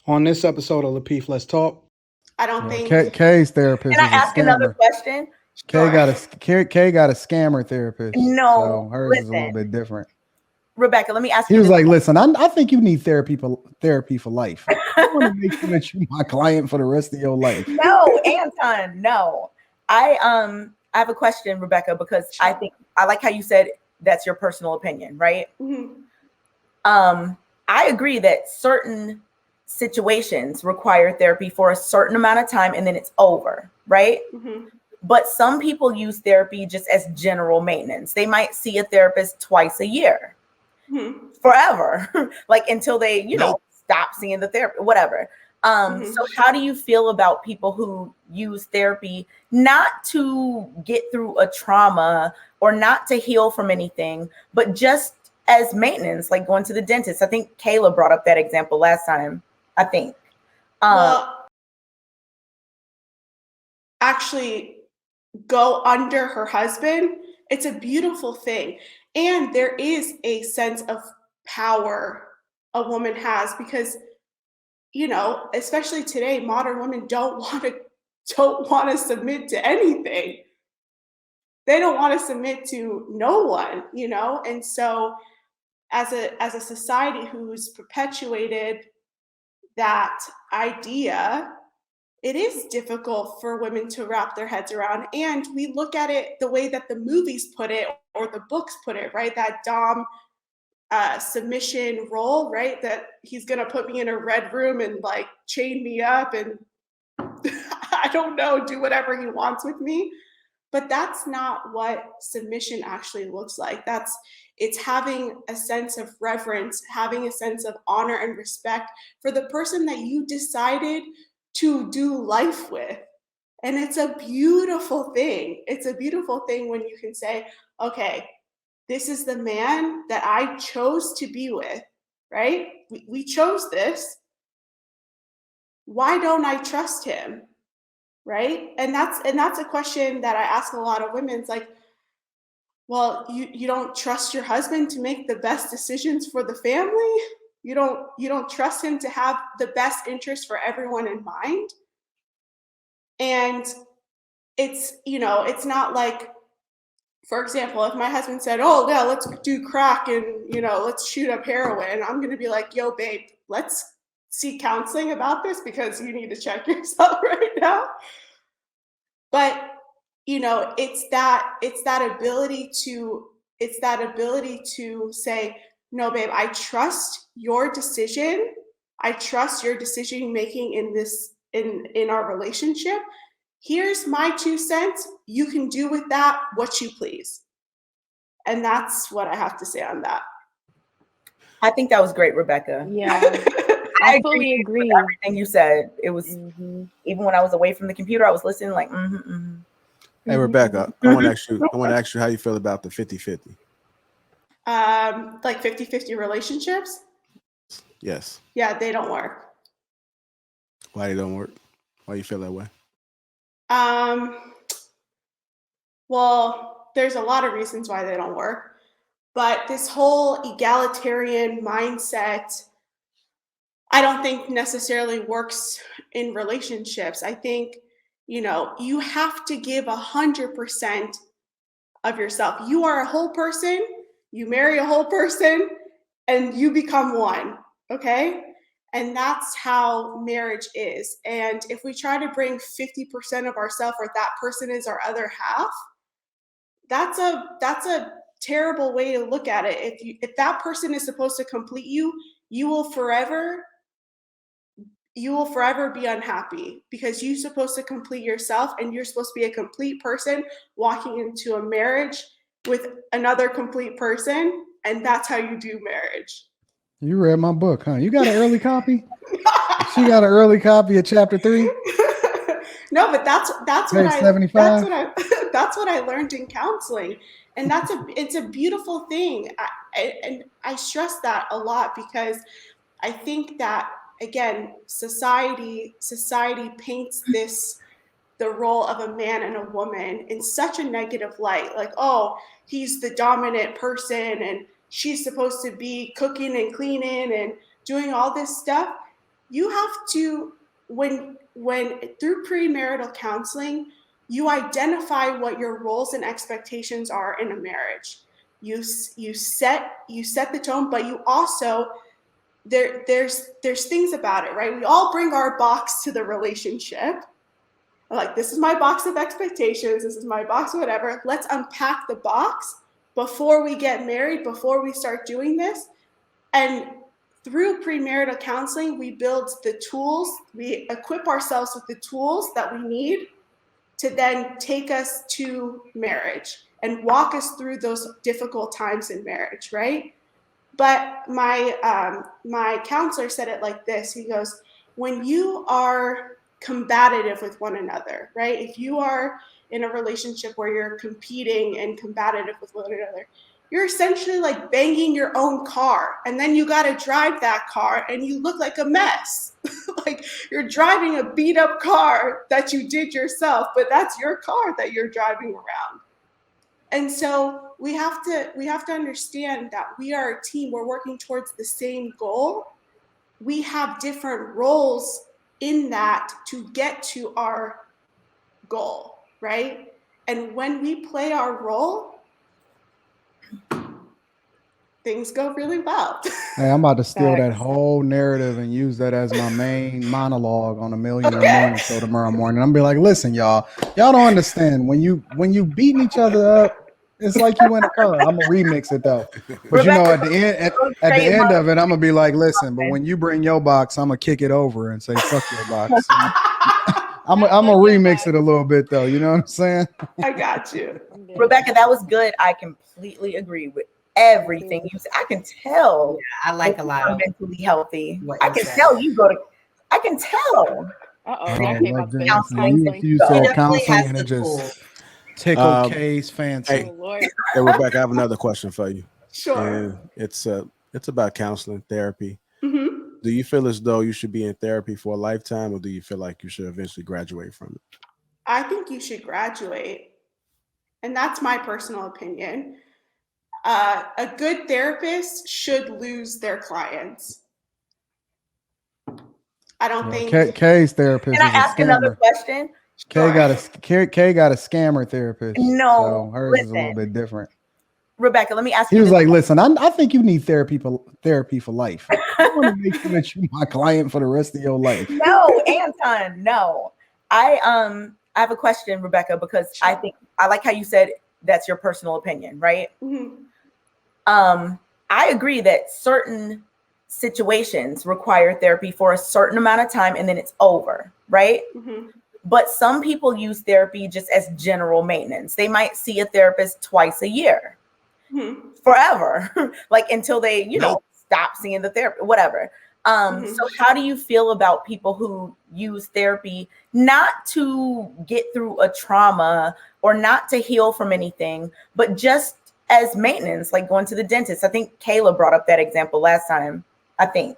On this episode of Lapeef, Let's Talk. I don't think Kay's therapist Can I is a ask another scammer. question? Kay got a scammer therapist. No, so hers is a little bit different. Rebecca, let me ask He you. was like, "Listen, I think you need therapy for life. I want to make sure that you're my client for the rest of your life." No, Anton, no. I have a question, Rebecca, because I think I like how you said that's your personal opinion, right? Mm-hmm. I agree that certain situations require therapy for a certain amount of time and then it's over, right? Mm-hmm. But some people use therapy just as general maintenance. They might see a therapist twice a year, forever, like until they, stop seeing the therapist, whatever. So how do you feel about people who use therapy not to get through a trauma or not to heal from anything, but just as maintenance, like going to the dentist? I think Kayla brought up that example last time, I think. Well, actually go under her husband. It's a beautiful thing. And there is a sense of power a woman has because, especially today, modern women don't want to submit to anything. They don't want to submit to no one, and so as a society who's perpetuated that idea, it is difficult for women to wrap their heads around. And we look at it the way that the movies put it or the books put it, right? That Dom submission role, right? That he's going to put me in a red room and like chain me up and I don't know, do whatever he wants with me. But that's not what submission actually looks like. It's having a sense of reverence, having a sense of honor and respect for the person that you decided to do life with. And it's a beautiful thing. It's a beautiful thing when you can say, okay, this is the man that I chose to be with, right? We chose this. Why don't I trust him? Right? And that's a question that I ask a lot of women. It's like, well, you don't trust your husband to make the best decisions for the family? You don't trust him to have the best interest for everyone in mind? And it's not like, for example, if my husband said, "Oh yeah, let's do crack and let's shoot up heroin," I'm gonna be like, "Yo, babe, let's seek counseling about this because you need to check yourself right now." But it's that ability to say, "No, babe, I trust your decision. I trust your decision making in our relationship. Here's my 2 cents. You can do with that what you please." And that's what I have to say on that. I think that was great, Rebecca. Yeah. I fully agree with everything you said. It was even when I was away from the computer, I was listening like, Hey, Rebecca, I want to ask you how you feel about the 50-50. Like 50-50 relationships? Yes. Yeah, they don't work. Why they don't work? Why you feel that way? Well, there's a lot of reasons why they don't work. But this whole egalitarian mindset, I don't think necessarily works in relationships. I think, you have to give 100% of yourself. You are a whole person, you marry a whole person, and you become one, okay? And that's how marriage is. And if we try to bring 50% of ourselves, or that person is our other half, that's a terrible way to look at it. If that person is supposed to complete you, you will forever be unhappy because you're supposed to complete yourself, and you're supposed to be a complete person walking into a marriage with another complete person, and that's how you do marriage. You read my book, huh? You got an early copy? She got an early copy of chapter 3? No, but that's what 75? That's what I learned in counseling, and it's a beautiful thing. I stress that a lot because I think that, again, society paints the role of a man and a woman in such a negative light. Like, oh, he's the dominant person and she's supposed to be cooking and cleaning and doing all this stuff. you have to, when through premarital counseling, you identify what your roles and expectations are in a marriage. You set the tone, but you also, there's things about it, right? We all bring our box to the relationship. Like, this is my box of expectations, this is my box of whatever. Let's unpack the box before we get married, before we start doing this. And through premarital counseling, we build the tools, we equip ourselves with the tools that we need to then take us to marriage and walk us through those difficult times in marriage, right? But my counselor said it like this. He goes, when you are combative with one another, right? If you are in a relationship where you're competing and combative with one another, you're essentially like banging your own car, and then you got to drive that car and you look like a mess. Like, you're driving a beat up car that you did yourself, but that's your car that you're driving around. And so we have to understand that we are a team. We're working towards the same goal. We have different roles in that to get to our goal, right? And when we play our role, things go really well. Hey, I'm about to steal that whole narrative and use that as my main monologue on a Million in the Morning show tomorrow morning. I'm gonna be like, listen, y'all don't understand. When you beating each other up, it's like you in a car. I'm gonna remix it though. But you know, at the end of it, I'm gonna be like, listen, but when you bring your box, I'm gonna kick it over and say, fuck your box. I'm gonna remix it a little bit though. You know what I'm saying? I got you. Rebecca, that was good. I completely agree with everything you said. I can tell. Yeah, I like a lot of mentally healthy. I can tell you go to. I can tell. You use counseling and it just tickled Kay's fancy. Hey, Rebecca, I have another question for you. Sure. And it's about counseling, therapy. Mm-hmm. Do you feel as though you should be in therapy for a lifetime, or do you feel like you should eventually graduate from it? I think you should graduate. And that's my personal opinion. A good therapist should lose their clients. I don't think Kay's therapist. Can I ask another question? Kay got a scammer therapist. No, so hers is a little bit different. Rebecca, let me ask you. He was like, listen, I think you need therapy for life. I want to make sure that you're my client for the rest of your life. No, Anton, no. I have a question, Rebecca, because I think I like how you said that's your personal opinion, right? Mm-hmm. I agree that certain situations require therapy for a certain amount of time and then it's over, right? Mm-hmm. But some people use therapy just as general maintenance. They might see a therapist twice a year, forever, like until they, stop seeing the therapist, whatever. So how do you feel about people who use therapy not to get through a trauma or not to heal from anything, but just as maintenance, like going to the dentist? I think Kayla brought up that example last time, I think.